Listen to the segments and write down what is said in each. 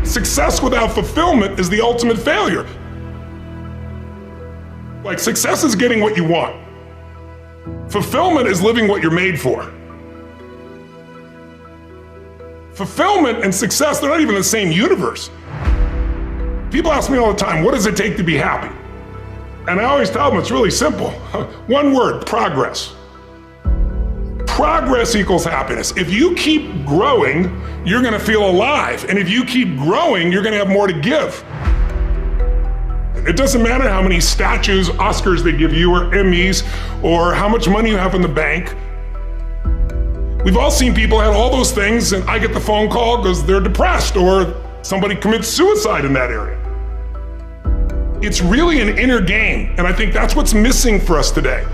success without fulfillment is the ultimate failure. Like, success is getting what you want. Fulfillment is living what you're made for. Fulfillment and success, they're not even in the same universe. People ask me all the time, what does it take to be happy? And I always tell them it's really simple. One word, progress. Progress equals happiness. If you keep growing, you're gonna feel alive. And if you keep growing, you're gonna have more to give. It doesn't matter how many statues, Oscars they give you, or Emmys, or how much money you have in the bank. We've all seen people have all those things, and I get the phone call because they're depressed, or somebody commits suicide in that area. It's really an inner game, and I think that's what's missing for us today.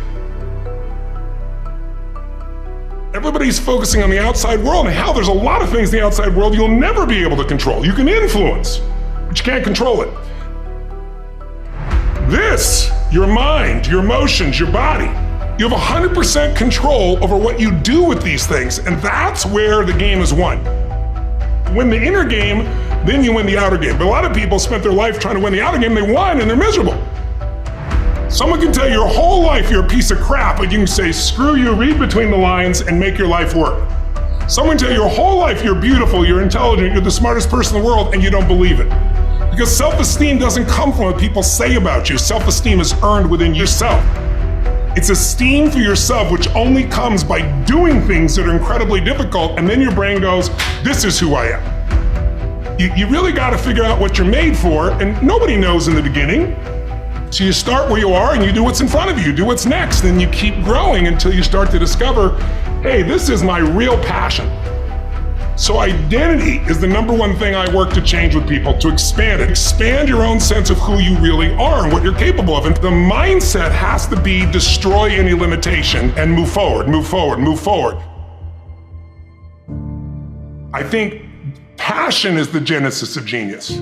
Everybody's focusing on the outside world, and hell, there's a lot of things in the outside world you'll never be able to control. You can influence, but you can't control it. This, your mind, your emotions, your body, you have 100% control over what you do with these things, and that's where the game is won. You win the inner game, then you win the outer game. But a lot of people spent their life trying to win the outer game, they won, and they're miserable. Someone can tell you your whole life you're a piece of crap, but you can say, screw you, read between the lines, and make your life work. Someone can tell you your whole life you're beautiful, you're intelligent, you're the smartest person in the world, and you don't believe it. Because self-esteem doesn't come from what people say about you. Self-esteem is earned within yourself. It's esteem for yourself, which only comes by doing things that are incredibly difficult, and then your brain goes, this is who I am. You really gotta figure out what you're made for, and nobody knows in the beginning. So you start where you are and you do what's in front of you, do what's next, and you keep growing until you start to discover, hey, this is my real passion. So identity is the number one thing I work to change with people, to expand it. Expand your own sense of who you really are and what you're capable of. And the mindset has to be destroy any limitation and move forward, move forward, move forward. I think passion is the genesis of genius.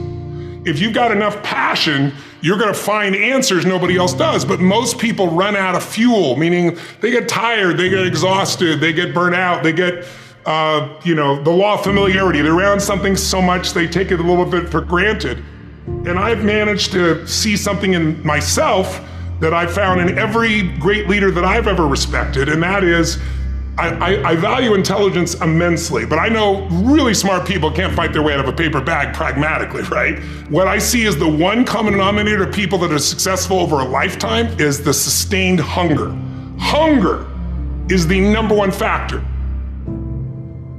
If you've got enough passion, you're gonna find answers nobody else does. But most people run out of fuel, meaning they get tired, they get exhausted, they get burnt out, they get the law of familiarity. They're around something so much they take it a little bit for granted. And I've managed to see something in myself that I've found in every great leader that I've ever respected, and that is, I value intelligence immensely, but I know really smart people can't fight their way out of a paper bag pragmatically, right? What I see as the one common denominator of people that are successful over a lifetime is the sustained hunger. Hunger is the number one factor.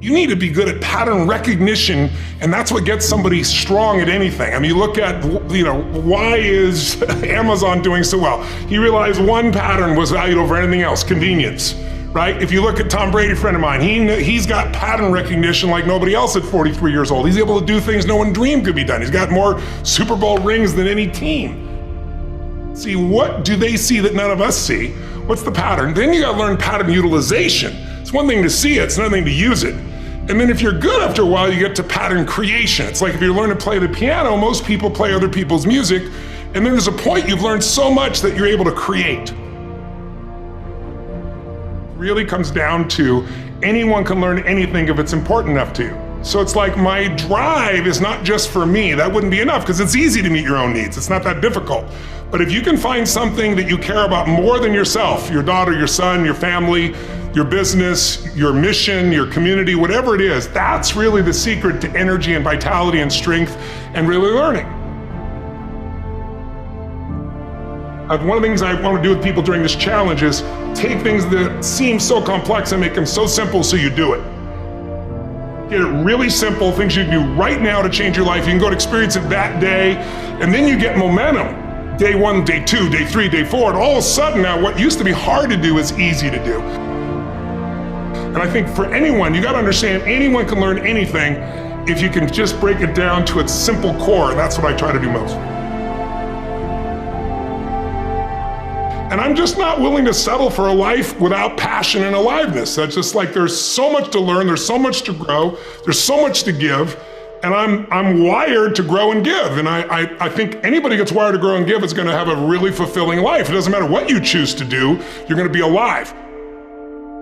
You need to be good at pattern recognition, and that's what gets somebody strong at anything. I mean, you look at, why is Amazon doing so well? He realized one pattern was valued over anything else, convenience, right? If you look at Tom Brady, a friend of mine, he's got pattern recognition like nobody else at 43 years old. He's able to do things no one dreamed could be done. He's got more Super Bowl rings than any team. See, what do they see that none of us see? What's the pattern? Then you gotta learn pattern utilization. It's one thing to see it, it's another thing to use it. And then if you're good after a while, you get to pattern creation. It's like if you learn to play the piano, most people play other people's music, and then there's a point you've learned so much that you're able to create. It really comes down to anyone can learn anything if it's important enough to you. So it's like my drive is not just for me. That wouldn't be enough because it's easy to meet your own needs. It's not that difficult. But if you can find something that you care about more than yourself, your daughter, your son, your family, your business, your mission, your community, whatever it is, that's really the secret to energy and vitality and strength and really learning. One of the things I want to do with people during this challenge is take things that seem so complex and make them so simple so you do it. Get it really simple, things you can do right now to change your life. You can go to experience it that day, and then you get momentum. Day 1, day 2, day 3, day 4, and all of a sudden now what used to be hard to do is easy to do. And I think for anyone, you gotta understand anyone can learn anything if you can just break it down to its simple core, and that's what I try to do most. And I'm just not willing to settle for a life without passion and aliveness. That's just like there's so much to learn, there's so much to grow, there's so much to give, and I'm wired to grow and give. And I think anybody gets wired to grow and give is gonna have a really fulfilling life. It doesn't matter what you choose to do, you're gonna be alive.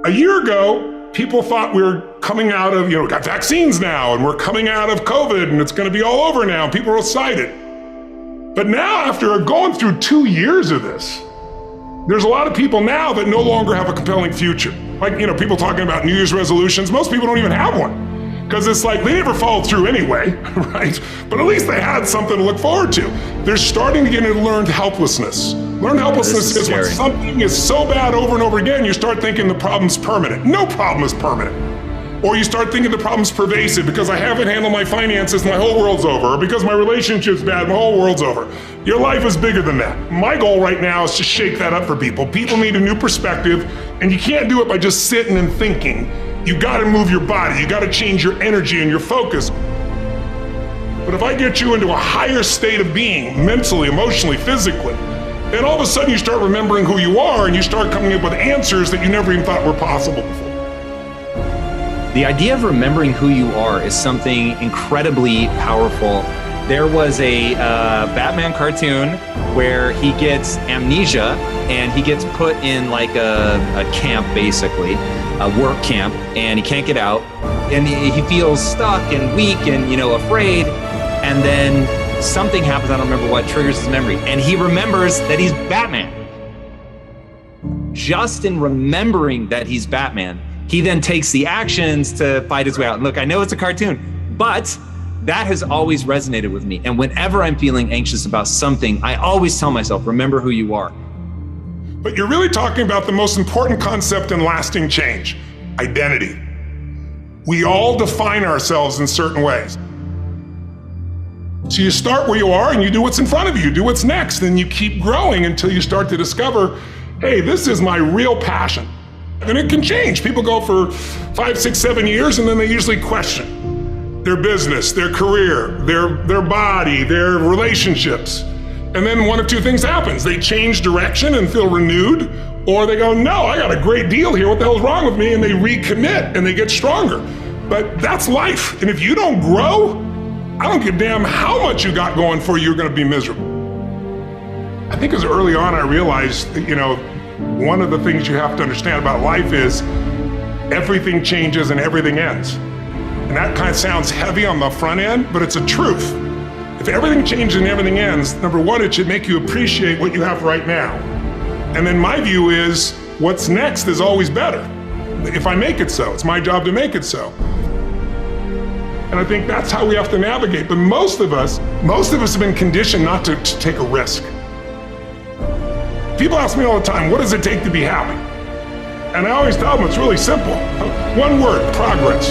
A year ago, people thought we were coming out of, we got vaccines now, and we're coming out of COVID, and it's gonna be all over now, and people are excited. But now, after going through 2 years of this, there's a lot of people now that no longer have a compelling future. Like, people talking about New Year's resolutions, most people don't even have one. Because it's like, they never followed through anyway, right? But at least they had something to look forward to. They're starting to get into learned helplessness. Learned helplessness is when something is so bad over and over again, you start thinking the problem's permanent. No problem is permanent. Or you start thinking the problem's pervasive because I haven't handled my finances, my whole world's over. Or because my relationship's bad, my whole world's over. Your life is bigger than that. My goal right now is to shake that up for people. People need a new perspective, and you can't do it by just sitting and thinking. You gotta move your body, you gotta change your energy and your focus. But if I get you into a higher state of being, mentally, emotionally, physically, then all of a sudden you start remembering who you are and you start coming up with answers that you never even thought were possible before. The idea of remembering who you are is something incredibly powerful. There was a Batman cartoon where he gets amnesia and he gets put in like a camp, basically, a work camp, and he can't get out. And he feels stuck and weak and, afraid. And then something happens, I don't remember what, triggers his memory. And he remembers that he's Batman. Just in remembering that he's Batman, he then takes the actions to fight his way out. And look, I know it's a cartoon, but that has always resonated with me. And whenever I'm feeling anxious about something, I always tell myself, remember who you are. But you're really talking about the most important concept in lasting change, identity. We all define ourselves in certain ways. So you start where you are and you do what's in front of you, do what's next, and you keep growing until you start to discover, hey, this is my real passion. And it can change. People go for 5, 6, 7 years and then they usually question their business, their career, their body, their relationships. And then one of two things happens. They change direction and feel renewed, or they go, no, I got a great deal here. What the hell's wrong with me? And they recommit and they get stronger. But that's life. And if you don't grow, I don't give a damn how much you got going for you, you're gonna be miserable. I think as early on I realized that, one of the things you have to understand about life is everything changes and everything ends. And that kind of sounds heavy on the front end, but it's a truth. If everything changes and everything ends, number one, it should make you appreciate what you have right now. And then my view is what's next is always better. If I make it so, it's my job to make it so. And I think that's how we have to navigate. But most of us have been conditioned not to take a risk. People ask me all the time, what does it take to be happy? And I always tell them it's really simple. One word, progress.